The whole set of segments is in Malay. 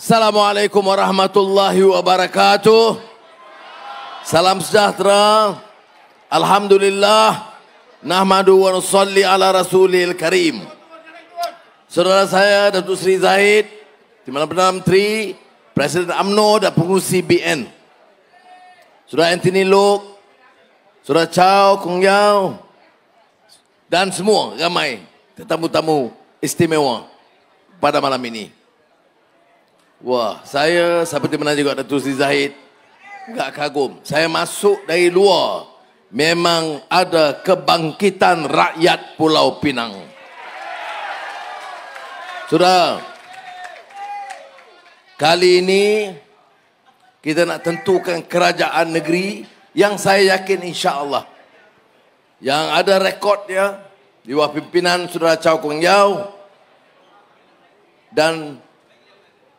Assalamualaikum warahmatullahi wabarakatuh. Salam sejahtera. Alhamdulillah. Nahmadu wa nusalli ala rasulil karim. Saudara saya Datuk Seri Zahid, Timbalan Perdana Menteri, Presiden UMNO dan pengurusi BN. Saudara Anthony Loke, Saudara Chow Kong Yao, dan semua ramai tetamu-tamu istimewa pada malam ini. Wah, saya seperti mana juga Datuk Seri Zahid, enggak kagum. Saya masuk dari luar, memang ada kebangkitan rakyat Pulau Pinang. Saudara, kali ini kita nak tentukan kerajaan negeri yang saya yakin insya-Allah yang ada rekodnya di bawah pimpinan Saudara Chow Kong Yao. Dan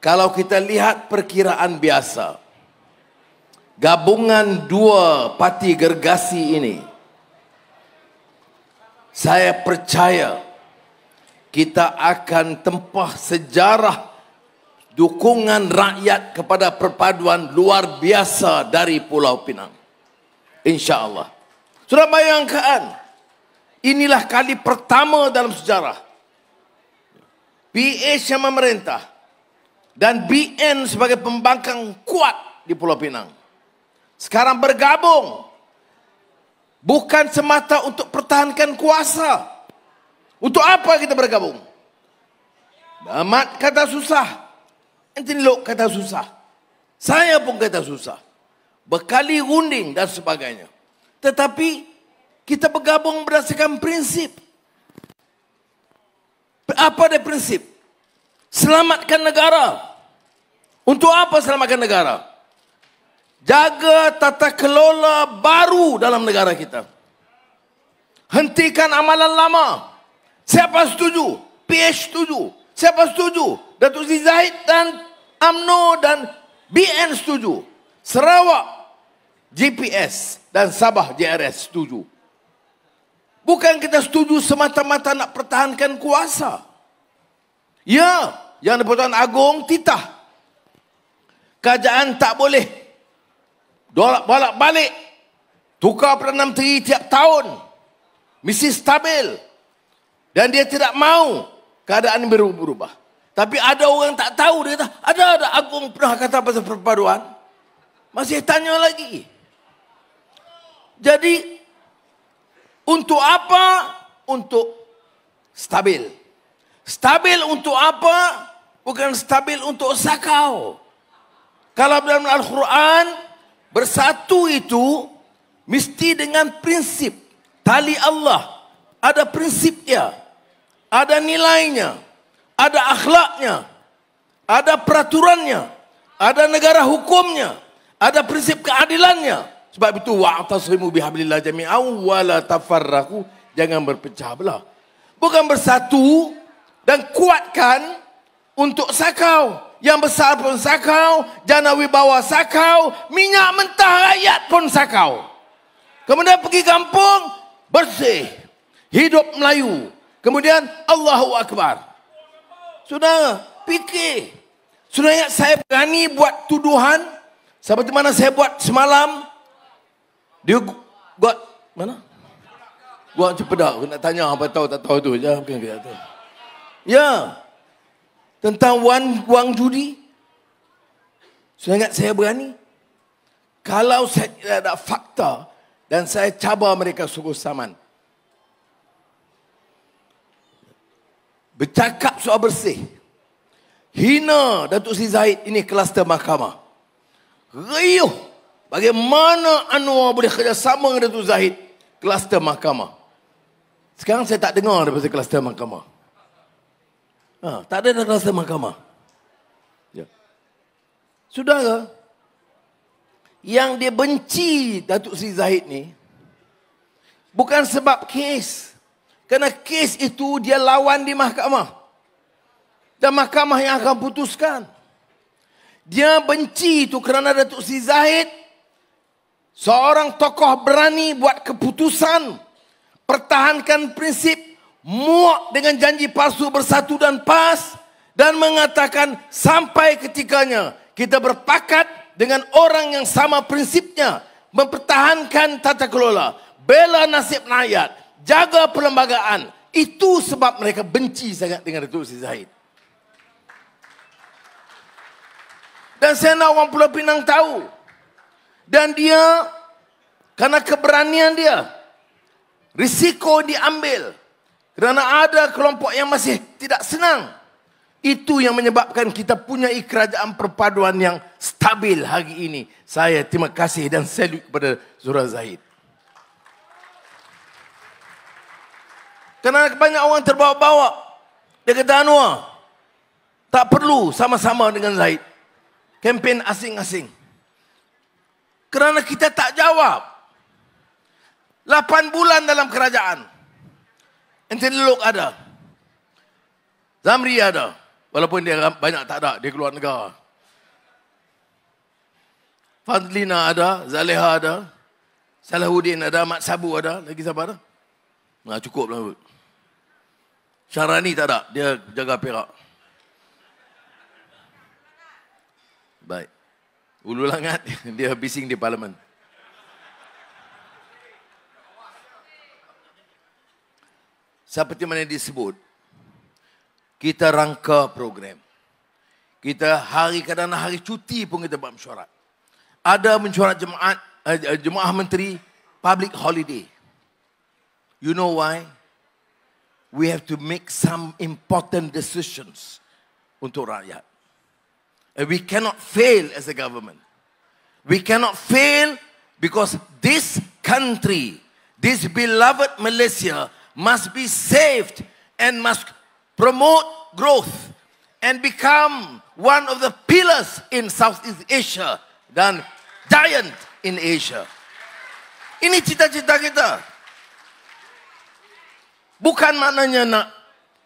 kalau kita lihat perkiraan biasa, gabungan dua parti gergasi ini, saya percaya kita akan tempah sejarah dukungan rakyat kepada perpaduan luar biasa dari Pulau Pinang. InsyaAllah. Sudah bayangkan, inilah kali pertama dalam sejarah PH yang memerintah dan BN sebagai pembangkang kuat di Pulau Pinang sekarang bergabung, bukan semata untuk pertahankan kuasa. Untuk apa kita bergabung? Damat kata susah, Anthony Loke kata susah, saya pun kata susah, berkali runding dan sebagainya. Tetapi kita bergabung berdasarkan prinsip. Apa dia prinsip? Selamatkan negara. Untuk apa selamatkan negara? Jaga tata kelola baru dalam negara kita. Hentikan amalan lama. Siapa setuju? PH setuju. Siapa setuju? Datuk Seri Zahid dan UMNO dan BN setuju. Sarawak GPS dan Sabah JRS setuju. Bukan kita setuju semata-mata nak pertahankan kuasa. Ya, yang di-Pertuan Agong titah. Kerajaan tak boleh bolak-balik tukar Perdana Menteri tiap tahun. Mesti stabil. Dan dia tidak mau keadaan berubah. Tapi ada orang tak tahu, dia kata, ada Agong pernah kata pasal perpaduan. Masih tanya lagi. Jadi, untuk apa? Untuk stabil. Stabil untuk apa? Bukan stabil untuk sakau. Kalau dalam Al-Quran, bersatu itu mesti dengan prinsip. Tali Allah. Ada prinsipnya. Ada nilainya. Ada akhlaknya. Ada peraturannya. Ada negara hukumnya. Ada prinsip keadilannya. Sebab itu wa'tasimu bihablillah jami'an wa la tafarraqu, jangan berpecah belah. Bukan bersatu dan kuatkan untuk sakau. Yang besar pun sakau, jana wibawa sakau, minyak mentah rakyat pun sakau. Kemudian pergi kampung, bersih, hidup Melayu. Kemudian Allahu Akbar. Saudara, fikir. Sudah ingat saya berani buat tuduhan seperti mana saya buat semalam. Dia buat mana? Buat Cepedak. Aku nak tanya apa tahu tak tahu tu je. Bukan kita tahu. Ya. Tentang wang judi. Sudah ingat saya berani. Kalau saya tidak ada fakta dan saya cabar mereka sungguh saman. Bercakap soal bersih. Hina Datuk Seri Zahid ini kluster mahkamah. Riuh. Bagaimana Anwar boleh kerjasama dengan Datuk Zahid kluster mahkamah. Sekarang saya tak dengar daripada kluster mahkamah. Tak ada kluster mahkamah. Ya. Saudara, yang dia benci Datuk Seri Zahid ni bukan sebab kes. Kerana kes itu dia lawan di mahkamah. Dan mahkamah yang akan putuskan. Dia benci itu kerana Datuk Seri Zahid seorang tokoh berani buat keputusan, pertahankan prinsip, muak dengan janji palsu bersatu dan PAS, dan mengatakan sampai ketikanya kita berpakat dengan orang yang sama prinsipnya, mempertahankan tata kelola, bela nasib rakyat, jaga perlembagaan. Itu sebab mereka benci sangat dengan Datuk Seri Zahid. Dan saya nak orang Pulau Pinang tahu. Dan dia, karena keberanian dia, risiko diambil. Kerana ada kelompok yang masih tidak senang. Itu yang menyebabkan kita punya kerajaan perpaduan yang stabil hari ini. Saya terima kasih dan salut kepada Zura Zahid. Kerana banyak orang terbawa-bawa. Dia kata, Anwar, tak perlu sama-sama dengan Zahid. Kempen asing-asing. Kerana kita tak jawab. 8 bulan dalam kerajaan. Enten Lelok ada. Zamri ada. Walaupun dia banyak tak ada. Dia keluar negara. Fadlina ada. Zaleha ada. Salahuddin ada. Mat Sabu ada. Lagi siapa ada? Nah, cukup lah. Syarani tak ada. Dia jaga Perak. Baik. Ulu Langat. Dia bising di parlimen. Seperti mana disebut, kita rangka program. Kita kadang-kadang hari cuti pun kita buat mesyuarat. Ada mesyuarat jemaah menteri, public holiday. You know why? We have to make some important decisions untuk rakyat. And we cannot fail as a government. We cannot fail because this country, this beloved Malaysia, must be saved and must promote growth and become one of the pillars in Southeast Asia dan giant in Asia. Ini cita-cita kita. Bukan maknanya nak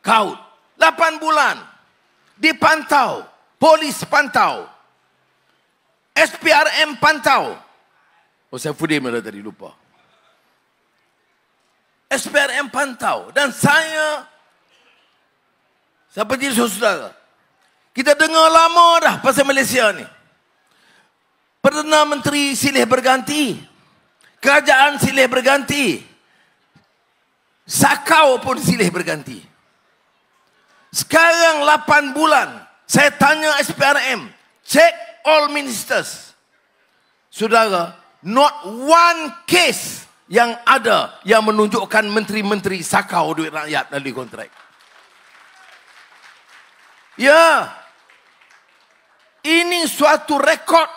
kaut. 8 bulan dipantau, polis pantau, SPRM pantau. Oh, saya Fudim dah tadi lupa. SPRM pantau. Dan saya, seperti saudara, kita dengar lama dah pasal Malaysia ni. Perdana Menteri silih berganti. Kerajaan silih berganti. Sakau pun silih berganti. Sekarang 8 bulan. Saya tanya SPRM. Check all ministers. Saudara, not one case yang ada yang menunjukkan menteri-menteri sakau duit rakyat melalui kontrak. Ya, ini suatu rekod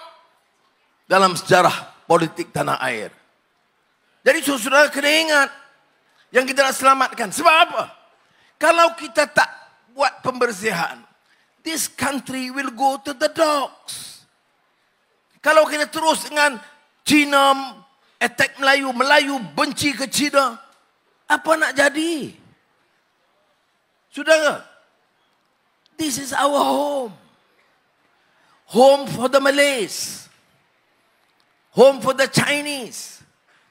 dalam sejarah politik tanah air. Jadi saudara kena ingat yang kita nak selamatkan. Sebab apa? Kalau kita tak buat pembersihan, this country will go to the dogs. Kalau kita terus dengan Cina attack Melayu, Melayu benci ke Cina, apa nak jadi? Saudara, this is our home. Home for the Malays. Home for the Chinese.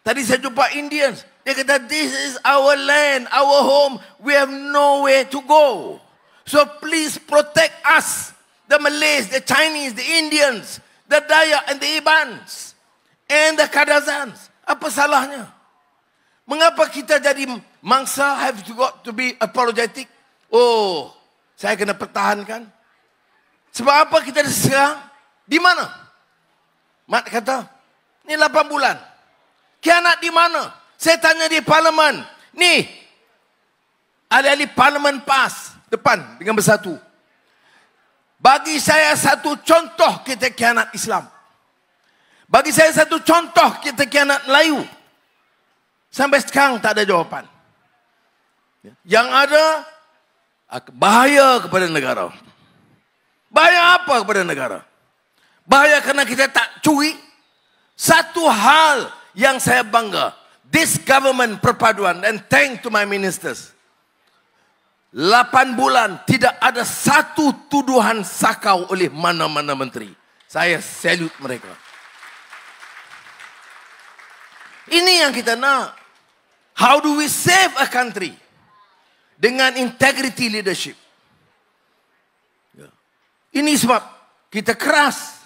Tadi saya jumpa Indians. Dia kata, this is our land, our home. We have nowhere to go. So please protect us. The Malays, the Chinese, the Indians, the Dayak and the Ibans. And the Kadazans. Apa salahnya? Mengapa kita jadi mangsa have to be apologetic? Oh, saya kena pertahankan. Sebab apa kita diserang? Di mana? Mat kata, ni 8 bulan. Khianat di mana? Saya tanya di parlimen. Ni, ahli-ahli parlimen PAS depan dengan bersatu. Bagi saya satu contoh kita khianat Islam. Bagi saya satu contoh kita khianat Melayu. Sampai sekarang tak ada jawapan. Yang ada, bahaya kepada negara. Bahaya apa kepada negara? Bahaya kerana kita tak curi. Satu hal yang saya bangga. This government perpaduan, and thank to my ministers. 8 bulan tidak ada satu tuduhan sakau oleh mana-mana menteri. Saya salute mereka. Ini yang kita nak. How do we save a country? Dengan integrity leadership. Ini sebab kita keras.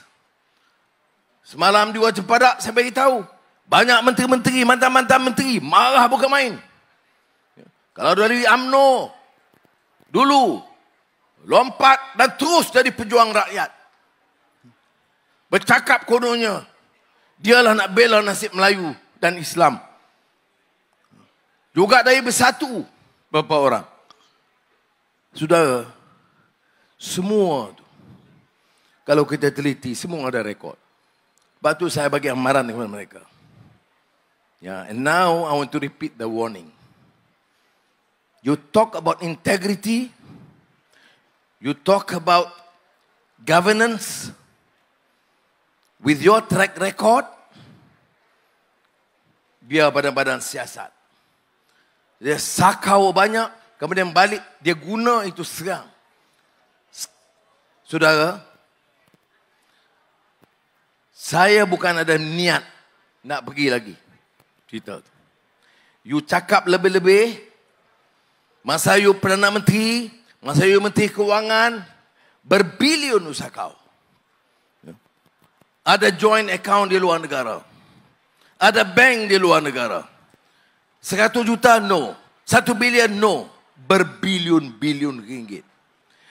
Semalam di Wajah Padak saya beritahu. Banyak menteri-menteri, mantan-mantan menteri marah bukan main. Kalau dari UMNO dulu lompat dan terus jadi pejuang rakyat. Bercakap kononnya dialah nak bela nasib Melayu dan Islam. Juga dari Bersatu beberapa orang. Saudara, semua tu, kalau kita teliti, semua ada rekod. Sebab tu saya bagi amaran kepada mereka. And now I want to repeat the warning. You talk about integrity, you talk about governance, with your track record, biar badan-badan siasat. Dia sakau banyak, kemudian balik, dia guna itu serang. Saudara, saya bukan ada niat nak pergi lagi. Cerita tu. You cakap lebih-lebih, masa you Perdana Menteri, masa you Menteri Kewangan, berbilion usaha kau. Ada joint account di luar negara. Ada bank di luar negara. 100 juta, no. 1 bilion, no. Berbilion-bilion ringgit.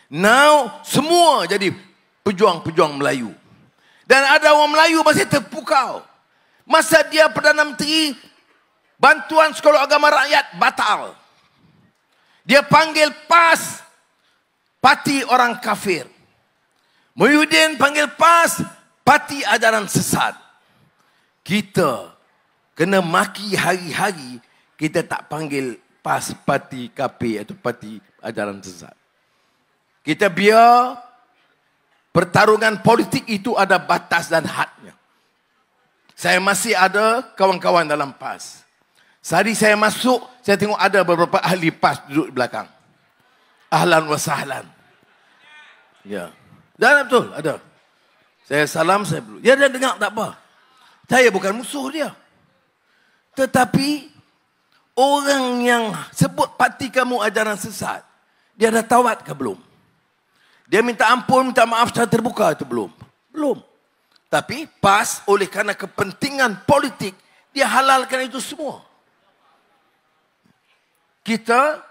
Now, semua jadi pejuang-pejuang Melayu. Dan ada orang Melayu masih terpukau. Masa dia Perdana Menteri, bantuan sekolah agama rakyat batal. Dia panggil PAS, parti orang kafir. Muhyiddin panggil PAS, parti ajaran sesat. Kita kena maki hari-hari, kita tak panggil PAS parti kafir atau parti ajaran sesat. Kita biar pertarungan politik itu ada batas dan hadnya. Saya masih ada kawan-kawan dalam PAS. Sehari saya masuk, saya tengok ada beberapa ahli PAS duduk di belakang. Ahlan wa sahlan. Ya. Dan betul, ada. Saya salam, saya belum. Dia dengar tak apa. Saya bukan musuh dia. Tetapi, orang yang sebut parti kamu ajaran sesat, dia dah taubat ke belum? Dia minta ampun, minta maaf secara terbuka itu belum? Belum. Tapi PAS oleh kerana kepentingan politik, dia halalkan itu semua. Kita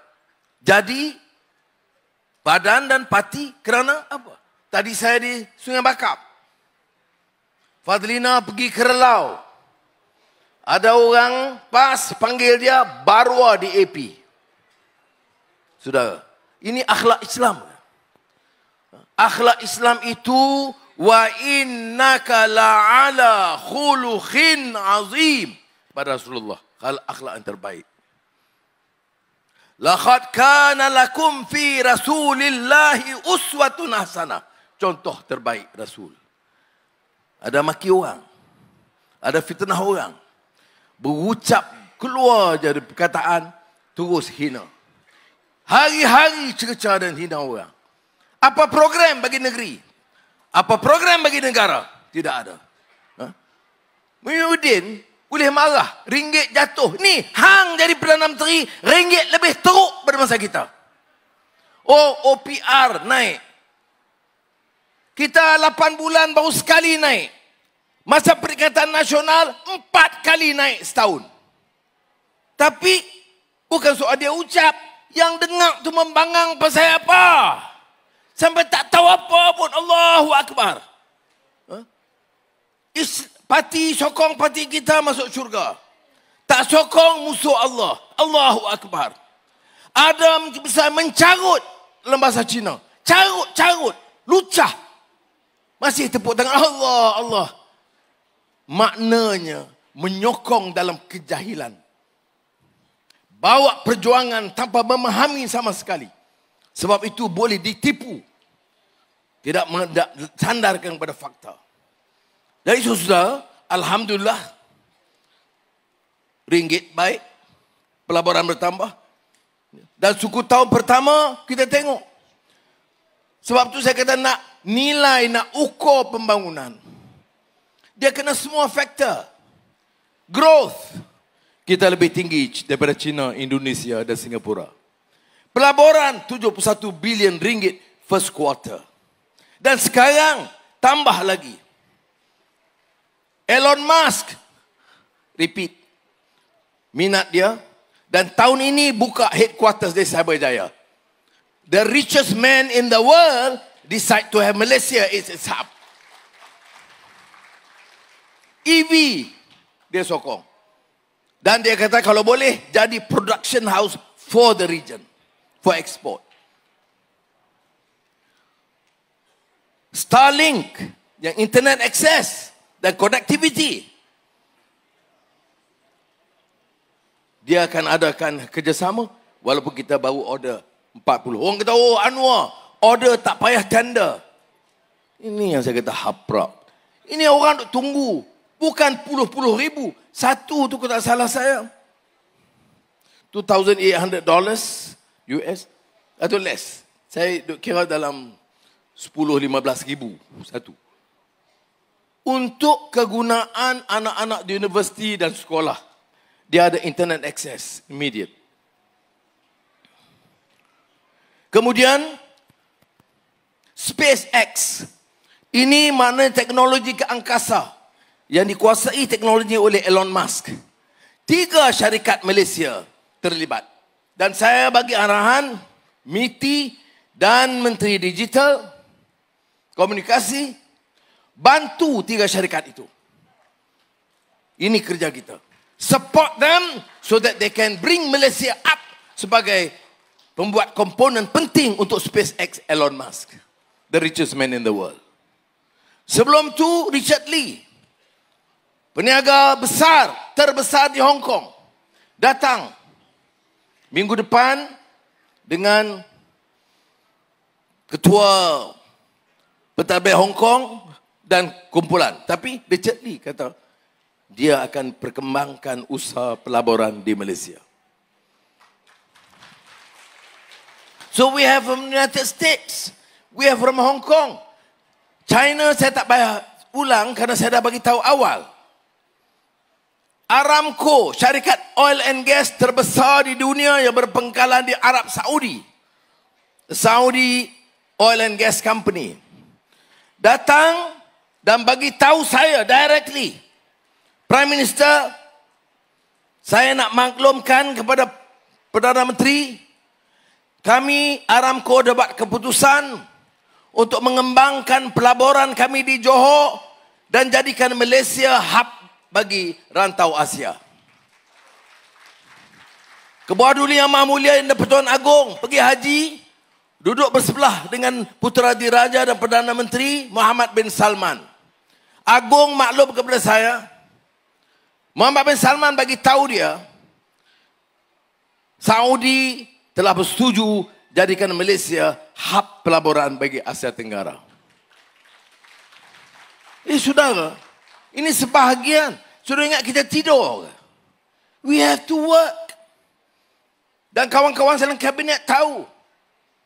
jadi badan dan parti kerana apa? Tadi saya di Sungai Bakap. Fadlina pergi ke Relau. Ada orang PAS panggil dia Barwa di AP. Saudara, ini akhlak Islam. Akhlak Islam itu wa innaka la'ala khuluqin azim pada Rasulullah. Kalau akhlak yang terbaik. Laqad kana lakum fi Rasulillahi uswatun hasanah. Contoh terbaik Rasul. Ada maki orang. Ada fitnah orang. Berucap keluar dari perkataan terus hina. Hari-hari cerca dan hina orang. Apa program bagi negeri? Apa program bagi negara? Tidak ada. Muhyiddin boleh marah. Ringgit jatuh. Ni, hang jadi Perdana Menteri, ringgit lebih teruk pada masa kita. Oh, OPR naik. Kita 8 bulan baru sekali naik. Masa Perikatan Nasional, 4 kali naik setahun. Tapi, bukan soal dia ucap. Yang dengar tu membangang pasal apa? Sampai tak tahu apa pun. Allahu Akbar. Parti sokong parti kita masuk syurga. Tak sokong musuh Allah. Allahu Akbar. Ada besar mencarut dalam bahasa Cina. Carut. Lucah. Masih tepuk tangan. Allah. Maknanya menyokong dalam kejahilan. Bawa perjuangan tanpa memahami sama sekali. Sebab itu boleh ditipu. Tidak sandarkan pada fakta. Dari saudara, alhamdulillah, ringgit baik, pelaburan bertambah. Dan suku tahun pertama, kita tengok. Sebab tu saya kata nak nilai, nak ukur pembangunan. Dia kena semua faktor. Growth. Kita lebih tinggi daripada China, Indonesia dan Singapura. Pelaburan 71 bilion ringgit first quarter. Dan sekarang tambah lagi. Elon Musk, repeat, minat dia. Dan tahun ini buka headquarters di Cyberjaya. The richest man in the world decide to have Malaysia as its hub. EV dia sokong. Dan dia kata kalau boleh jadi production house for the region, for export. Starlink yang internet access dan connectivity. Dia akan adakan kerjasama walaupun kita baru order 40. Orang kata, oh Anwar, order tak payah tender. Ini yang saya kata haprap. Ini orang tunggu. Bukan puluh-puluh ribu. Satu tu kalau tak salah saya. $2,800 US. Atau less. Saya kira dalam 10-15 ribu. Satu. Untuk kegunaan anak-anak di universiti dan sekolah. Dia ada internet access. Immediate. Kemudian, SpaceX. Ini maknanya teknologi ke angkasa yang dikuasai teknologi oleh Elon Musk. 3 syarikat Malaysia terlibat. Dan saya bagi arahan MITI dan Menteri Digital Komunikasi bantu 3 syarikat itu. Ini kerja kita. Support them so that they can bring Malaysia up sebagai pembuat komponen penting untuk SpaceX Elon Musk. The richest man in the world. Sebelum tu Richard Lee, peniaga besar, terbesar di Hong Kong, datang minggu depan dengan ketua pentadbir Hong Kong dan kumpulan. Tapi Richard Lee kata, dia akan perkembangkan usaha pelaburan di Malaysia. So we have from United States, we have from Hong Kong. China saya tak payah ulang kerana saya dah bagi tahu awal. Aramco, syarikat oil and gas terbesar di dunia yang berpangkalan di Arab Saudi. Saudi Oil and Gas Company. Datang dan bagi tahu saya directly. Prime Minister, saya nak maklumkan kepada Perdana Menteri, kami Aramco dah buat keputusan untuk mengembangkan pelaburan kami di Johor dan jadikan Malaysia hub bagi rantau Asia. Kebuah Duli Yang Maha Mulia Yang di-Pertuan Agong pergi haji, duduk bersebelah dengan Putera Diraja dan Perdana Menteri Muhammad bin Salman. Agong maklum kepada saya, Muhammad bin Salman bagi tahu dia, Saudi telah bersetuju jadikan Malaysia hub pelaburan bagi Asia Tenggara. Saudara, ini sebahagian. Sudah ingat kita tidur. We have to work. Dan kawan-kawan dalam kabinet tahu.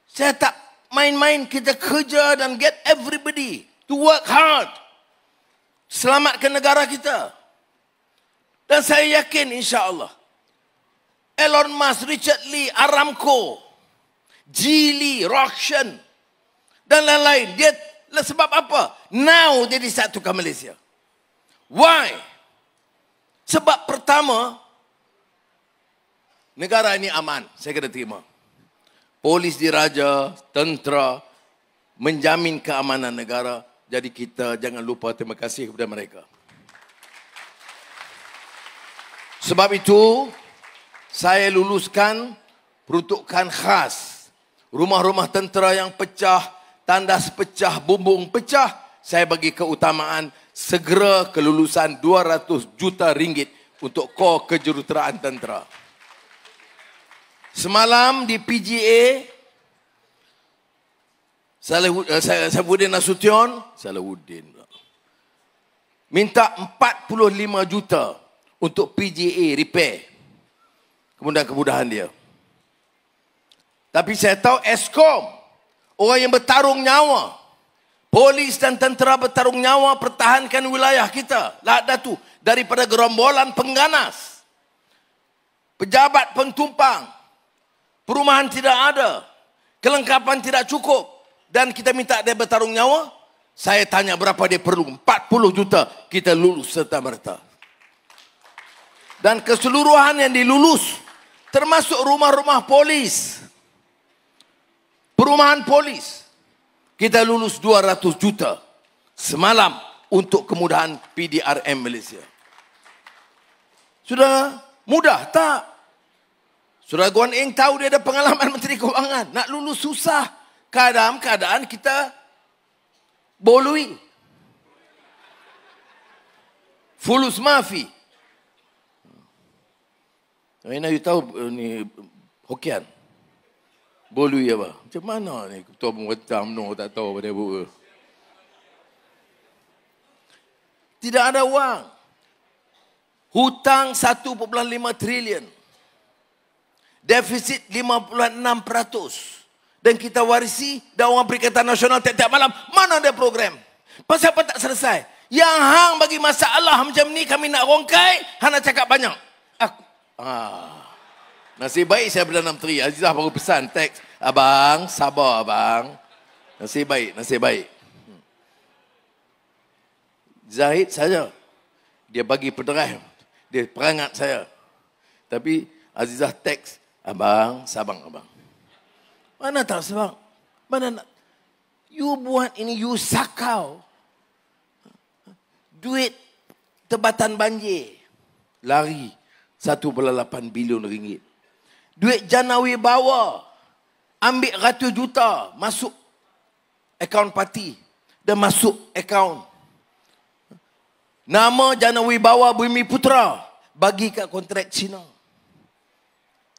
Saya tak main-main, kita kerja dan get everybody to work hard. Selamatkan negara kita. Dan saya yakin insya-Allah Elon Musk, Richard Lee, Aramco, Geely, Rockshan dan lain-lain. Dia sebab apa? Now dia decide to come Malaysia. Why? Sebab pertama, negara ini aman. Saya kena terima. Polis diraja, tentera menjamin keamanan negara. Jadi kita jangan lupa terima kasih kepada mereka. Sebab itu, saya luluskan peruntukan khas. Rumah-rumah tentera yang pecah, tandas pecah, bumbung pecah. Saya bagi keutamaan segera kelulusan 200 juta ringgit untuk kor kejuruteraan tentera. Semalam di PGA, Salahuddin Nasution, minta 45 juta untuk PGA repair kemudahan-kemudahan dia. Tapi saya tahu Eskom, orang yang bertarung nyawa, polis dan tentera bertarung nyawa pertahankan wilayah kita, Lahad Datu, daripada gerombolan pengganas, pejabat pentumpang, perumahan tidak ada, kelengkapan tidak cukup, dan kita minta dia bertarung nyawa, saya tanya berapa dia perlu. 40 juta kita lulus serta-merta. Dan keseluruhan yang dilulus, termasuk rumah-rumah polis, perumahan polis, kita lulus 200 juta semalam untuk kemudahan PDRM Malaysia. Sudah mudah tak? Saudara Guan Eng tahu dia ada pengalaman Menteri Kewangan. Nak lulus susah. Kadang-kadang kita bolui. Fulus mafi. Mana you tahu ni Hokian? Bolui apa? Macam mana ni? Ketua Pemerintahan no tak tahu pada buku. Tidak ada wang. Hutang 1.5 triliun. Defisit 56%. Dan kita warisi dan orang Perikatan Nasional tiap-tiap malam. Mana ada program? Pasal apa tak selesai? Yang hang bagi masalah macam ni kami nak rongkai, hang nak cakap banyak. Nasib baik saya Perdana Menteri. Azizah baru pesan teks. Abang, sabar abang. Nasib baik, nasib baik. Zahid saja. Dia bagi pederai. Dia perangat saya. Tapi Azizah teks, abang, sabang abang. Mana tak sabang? Mana nak? You buat ini, you sakau. Duit tebatan banjir. Lari 1.8 bilion ringgit. Duit janawi bawa. Ambil ratus juta. Masuk akaun parti. Dan masuk akaun. Nama Janawi Bawa Bumi Putra bagi kat kontrak Cina.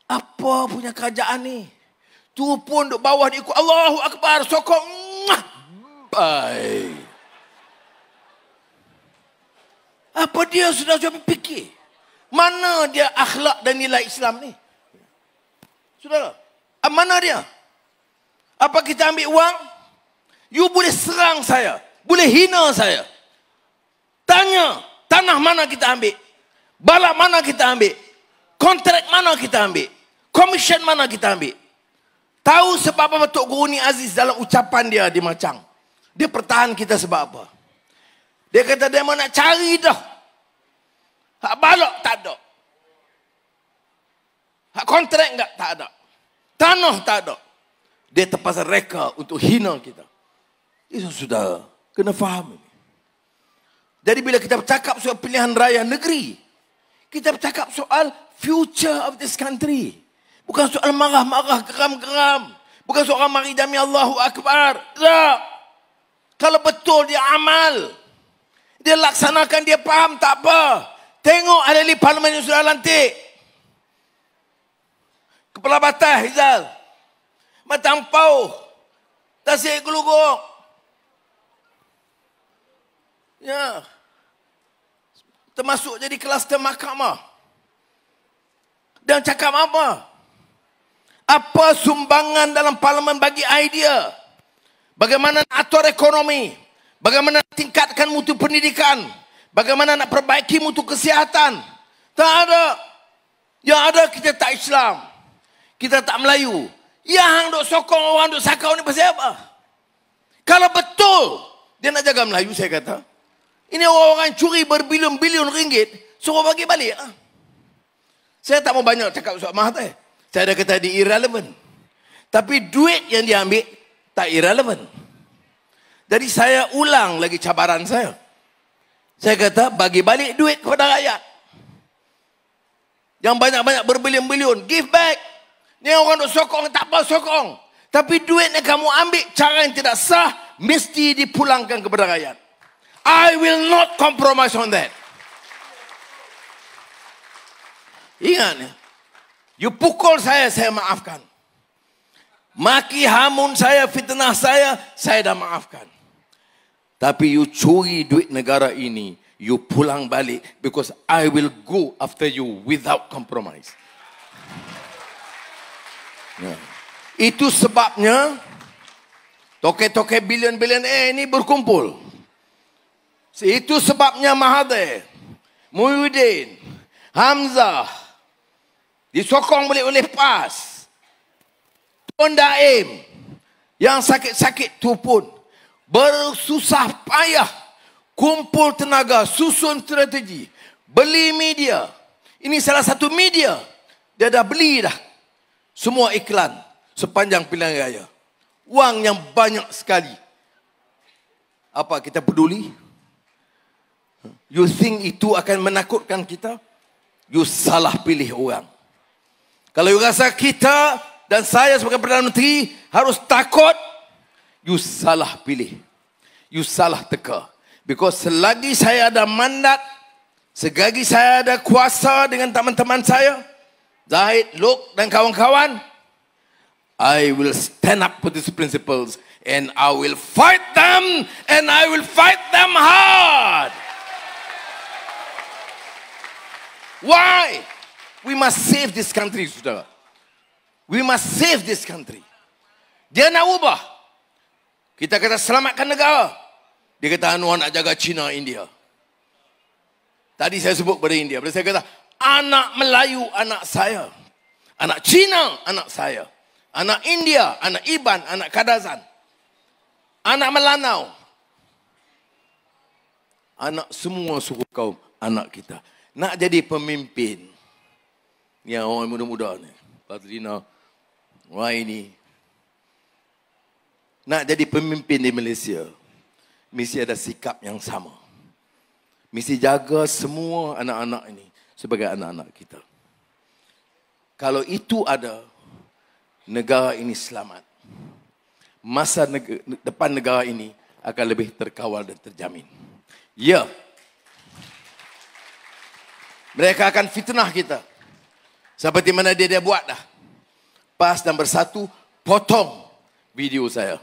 Apa punya kerajaan ni? Tu pun duk bawah dia ikut Allahu Akbar, sokong. Baik. Apa dia sudah cuba fikir? Mana dia akhlak dan nilai Islam ni? Saudara, mana dia? Apa kita ambil wang? You boleh serang saya, boleh hina saya. Tanya, tanah mana kita ambil? Balak mana kita ambil? Kontrak mana kita ambil? Komisen mana kita ambil? Tahu sebab apa Tok Guru Ni Aziz dalam ucapan dia di Macang? Dia pertahan kita sebab apa? Dia kata dia nak cari dah. Hak balak tak ada. Hak kontrak enggak tak ada. Tanah tak ada. Dia terpaksa reka untuk hina kita. Itu sudah kena faham ini. Jadi bila kita bercakap soal pilihan raya negeri, kita bercakap soal future of this country. Bukan soal marah-marah, geram-geram. Bukan soal mari jami Allahu Akbar. Tak. Kalau betul dia amal, dia laksanakan, dia faham, tak apa. Tengok ahli parlimen yang sudah lantik. Kepala Batas Hizal. Matampau. Tasik Geluguk. Ya. Termasuk jadi kluster mahkamah. Dan cakap apa? Apa sumbangan dalam parlimen bagi idea? Bagaimana nak atur ekonomi? Bagaimana nak tingkatkan mutu pendidikan? Bagaimana nak perbaiki mutu kesihatan? Tak ada. Yang ada kita tak Islam. Kita tak Melayu. Yang duk sokong orang duk sakau ni pasal apa? Kalau betul dia nak jaga Melayu, saya kata, ini orang-orang curi berbilion-bilion ringgit, suruh bagi balik. Saya tak mau banyak cakap soal Mahathir. Saya dah kata dia irrelevant. Tapi duit yang dia ambil tak irrelevant. Jadi saya ulang lagi cabaran saya. Saya kata bagi balik duit kepada rakyat. Yang banyak-banyak berbilion-bilion, give back. Ni orang duk sokong, tak apa sokong. Tapi duit yang kamu ambil cara yang tidak sah, mesti dipulangkan kepada rakyat. I will not compromise on that. Ingat, you pukul saya maafkan. Maki hamun saya, fitnah saya dah maafkan. Tapi you curi duit negara ini, you pulang balik, because I will go after you without compromise. Ya. Itu sebabnya toke-toke bilion-bilion ini berkumpul. Itu sebabnya Mahathir, Muhyiddin, Hamzah disokong oleh PAS, Tun Daim Yang sakit-sakit tu pun bersusah payah, kumpul tenaga, susun strategi, beli media. Ini salah satu media. Dia dah beli dah semua iklan sepanjang pilihan raya. Wang yang banyak sekali. Apa kita peduli? You think itu akan menakutkan kita? You salah pilih orang. Kalau you rasa kita dan saya sebagai Perdana Menteri harus takut, you salah pilih. You salah teka. Because selagi saya ada mandat, selagi saya ada kuasa dengan teman-teman saya, Zahid, Luke dan kawan-kawan, I will stand up for these principles and I will fight them and I will fight them hard. Why? We must save this country, saudara. We must save this country. Dia nak ubah. Kita kata selamatkan negara. Dia kata Anwar nak jaga China, India. Tadi saya sebut pada India. Pada saya kata, anak Melayu anak saya. Anak China anak saya. Anak India, anak Iban, anak Kadazan. Anak Melanau. Anak semua suku kaum, anak kita. Nak jadi pemimpin. Ni orang muda-muda ni. Fadlina, Waini. Nak jadi pemimpin di Malaysia. Mesti ada sikap yang sama. Mesti jaga semua anak-anak ini sebagai anak-anak kita. Kalau itu ada, negara ini selamat. Masa depan negara ini akan lebih terkawal dan terjamin. Ya. Mereka akan fitnah kita. Seperti mana dia buat dah. PAS dan Bersatu potong video saya.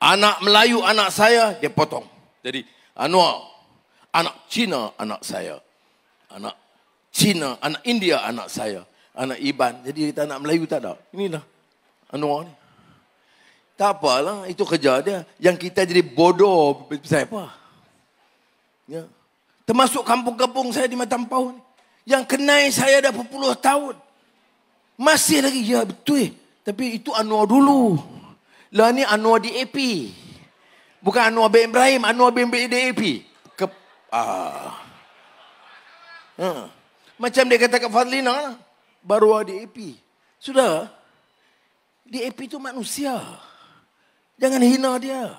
Anak Melayu anak saya, dia potong. Jadi Anwar, anak Cina anak saya. Anak Cina, anak India anak saya. Anak Iban. Jadi kita anak Melayu tak ada. Inilah Anwar ni. Tak apalah, itu kerja dia. Yang kita jadi bodoh, saya apa? Ya. Termasuk kampung-kampung saya di Matampau ni. Yang kenal saya dah berpuluh tahun. Masih lagi, ya betul. Tapi itu Anwar dulu. Lah ni Anwar DAP. Bukan Anwar bin Ibrahim, Anwar bin DAP. Macam dia kata kat Fadlina, baru DAP. Sudah, DAP itu manusia. Jangan hina dia.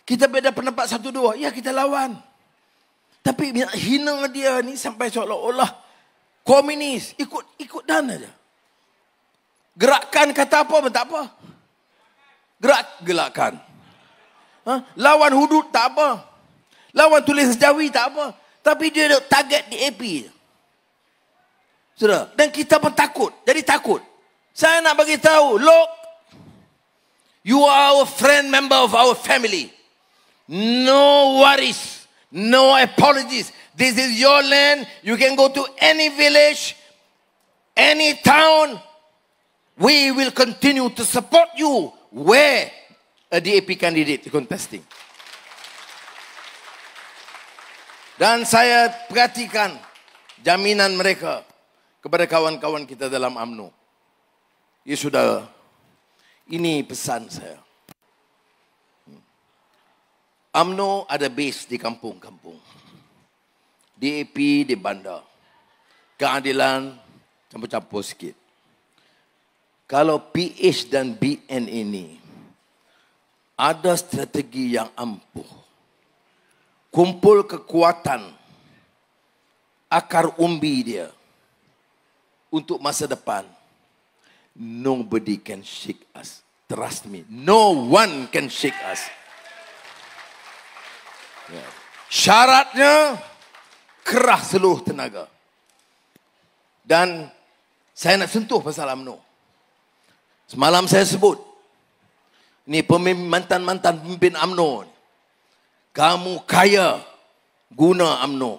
Kita beda pendapat satu dua, ya kita lawan. Tapi hina dia ni sampai seolah-olah komunis. Ikut dan aja. Gerakkan kata apa pun tak apa. Gerakkan. Lawan hudud tak apa. Lawan tulis sejawi tak apa. Tapi dia target DAP. Sudah. Dan kita pun takut. Jadi takut. Saya nak bagi tahu, look, you are our friend, member of our family. No worries. No apologies. This is your land. You can go to any village, any town. We will continue to support you where a DAP candidate is contesting. Dan saya perhatikan jaminan mereka kepada kawan-kawan kita dalam UMNO. Ya saudara, ini pesan saya. UMNO ada base di kampung-kampung. DAP di bandar. Keadilan campur-campur sikit. Kalau PH dan BN ini ada strategi yang ampuh. Kumpul kekuatan akar umbi dia untuk masa depan. Nobody can shake us. Trust me. No one can shake us. Syaratnya kerah seluruh tenaga. Dan saya nak sentuh pasal UMNO. Semalam saya sebut, ni mantan-mantan pemimpin UMNO. Kamu kaya guna UMNO.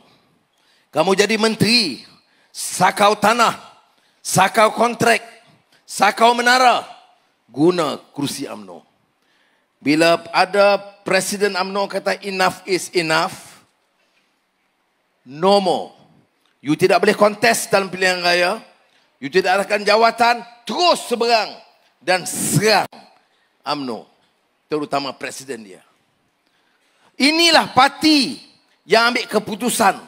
Kamu jadi menteri, sakau tanah, sakau kontrak, sakau menara, guna kursi UMNO. Bila ada Presiden UMNO kata enough is enough, no more. You tidak boleh kontes dalam pilihan raya. You tidak akan jawatan, terus seberang dan serang UMNO, terutama presiden dia. Inilah parti yang ambil keputusan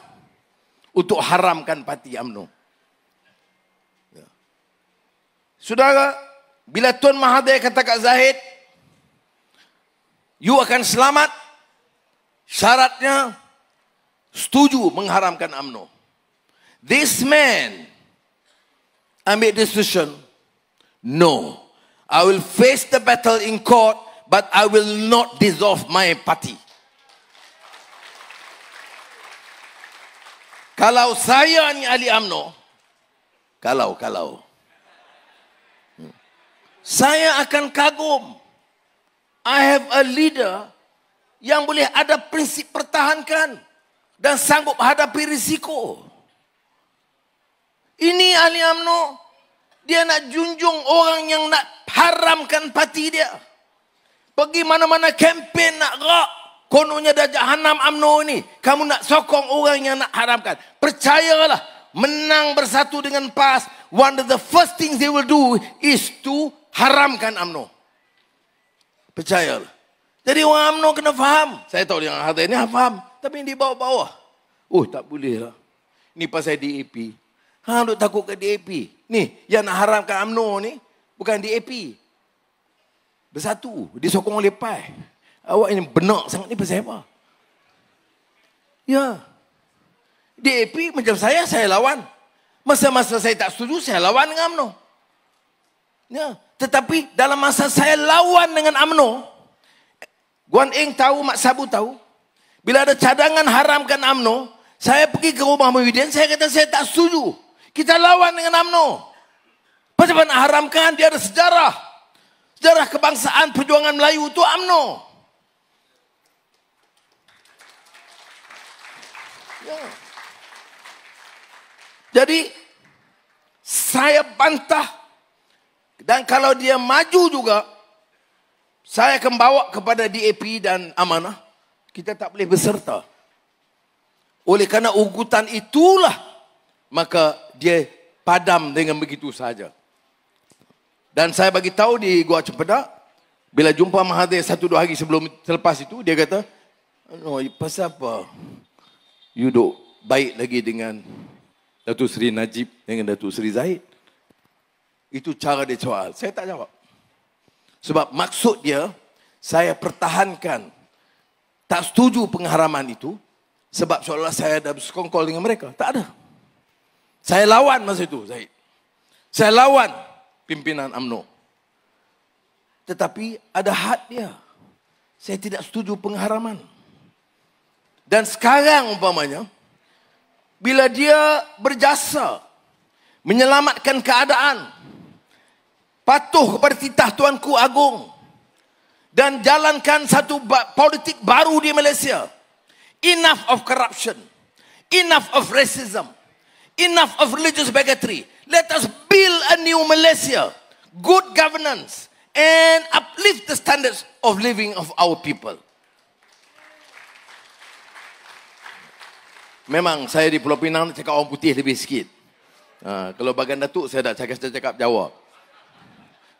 untuk haramkan parti UMNO. Ya. Saudara, bila Tuan Mahathir kata kat Zahid, you akan selamat, syaratnya setuju mengharamkan UMNO. This man ambil decision, no, I will face the battle in court, but I will not dissolve my party. Kalau saya ni ahli UMNO, kalau saya akan kagum. I have a leader yang boleh ada prinsip pertahankan dan sanggup hadapi risiko. Ini ahli UMNO, dia nak junjung orang yang nak haramkan parti dia. Pergi mana-mana kempen nak gerak. Kononnya dah jahanam UMNO ini. Kamu nak sokong orang yang nak haramkan. Percayalah, menang bersatu dengan PAS, one of the first things they will do is to haramkan UMNO. Percayalah. Jadi orang UMNO kena faham. Saya tahu yang harta ini faham. Tapi yang di bawah-bawah, oh tak boleh lah. Ini pasal DAP. Duk takut ke DAP. Ni, yang nak haramkan UMNO ni, bukan DAP. Bersatu. Disokong oleh PAS. Awak ini benar sangat ni pasal apa? Ya. DAP macam saya lawan. Masa-masa saya tak setuju, saya lawan dengan UMNO. Ya. Tetapi dalam masa saya lawan dengan UMNO, Guan Eng tahu, Mak Sabu tahu, bila ada cadangan haramkan UMNO, saya pergi ke rumah Muhyiddin, saya kata saya tak setuju. Kita lawan dengan UMNO. Pasal nak haramkan, dia ada sejarah. Sejarah kebangsaan perjuangan Melayu itu UMNO. Ya. Jadi, saya bantah. Dan kalau dia maju juga, saya akan bawa kepada DAP dan Amanah. Kita tak boleh berserta. Oleh kerana ugutan itulah, maka dia padam dengan begitu saja. Dan saya bagi tahu di Gua Cempedak, bila jumpa Mahathir 1-2 hari selepas itu, dia kata, no, pasal apa? You duk baik lagi dengan Datuk Seri Najib dengan Datuk Seri Zahid. Itu cara dia soal. Saya tak jawab. Sebab maksud dia, saya pertahankan tak setuju pengharaman itu sebab seolah saya dah bersekongkol dengan mereka. Tak ada. Saya lawan masa itu, Zahid. Saya lawan pimpinan UMNO. Tetapi ada had dia. Saya tidak setuju pengharaman. Dan sekarang umpamanya, bila dia berjasa menyelamatkan keadaan, patuh kepada titah Tuanku Agung dan jalankan satu politik baru di Malaysia. Enough of corruption, enough of racism, enough of religious bigotry. Let us build a new Malaysia, good governance, and uplift the standards of living of our people. Memang saya di Pulau Pinang cakap orang putih lebih sikit. Kalau bagian Datuk saya dah cakap Jawa.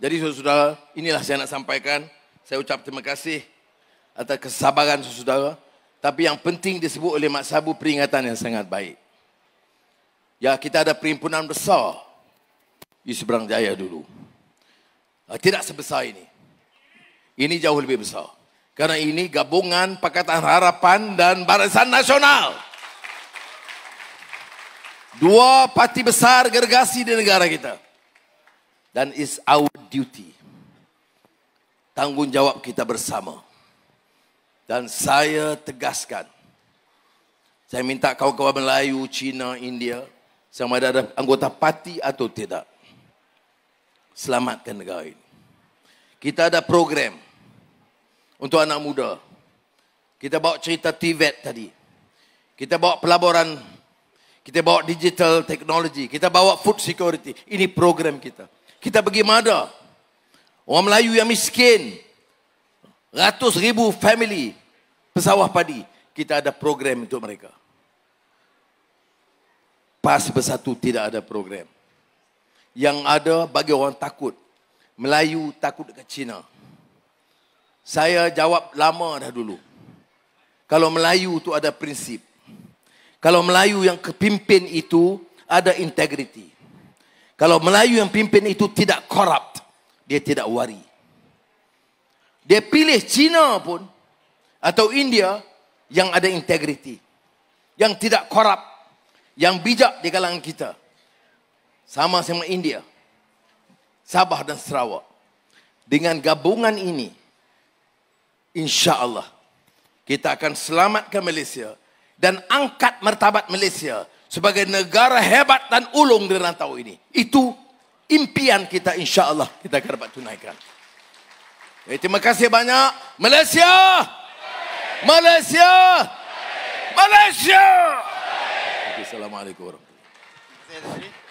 Jadi saudara, inilah saya nak sampaikan. Saya ucap terima kasih atas kesabaran saudara. Tapi yang penting disebut oleh Mak Sabu peringatan yang sangat baik. Ya, kita ada perhimpunan besar di Seberang Jaya dulu. Tidak sebesar ini. Ini jauh lebih besar. Karena ini gabungan Pakatan Harapan dan Barisan Nasional. Dua parti besar gergasi di negara kita. Dan it's our duty. Tanggungjawab kita bersama. Dan saya tegaskan. Saya minta kawan-kawan Melayu, Cina, India, sama ada anggota parti atau tidak, selamatkan negara ini. Kita ada program untuk anak muda. Kita bawa cerita TVET tadi. Kita bawa pelaburan. Kita bawa digital technology. Kita bawa food security. Ini program kita. Kita pergi Mada. Orang Melayu yang miskin. Ratus ribu family pesawah padi. Kita ada program untuk mereka. PAS Bersatu tidak ada program. Yang ada bagi orang takut. Melayu takut dekat Cina. Saya jawab lama dah dulu. Kalau Melayu tu ada prinsip. Kalau Melayu yang kepimpin itu ada integriti. Kalau Melayu yang pimpin itu tidak corrupt, dia tidak worry. Dia pilih Cina pun atau India yang ada integriti, yang tidak corrupt, yang bijak di kalangan kita. Sama India, Sabah dan Sarawak. Dengan gabungan ini, insya Allah kita akan selamatkan Malaysia dan angkat martabat Malaysia sebagai negara hebat dan ulung di rantau ini. Itu impian kita, insya Allah kita akan dapat tunaikan. Terima kasih banyak. Malaysia! Malaysia! Malaysia! Assalamualaikum warahmatullahi wabarakatuh.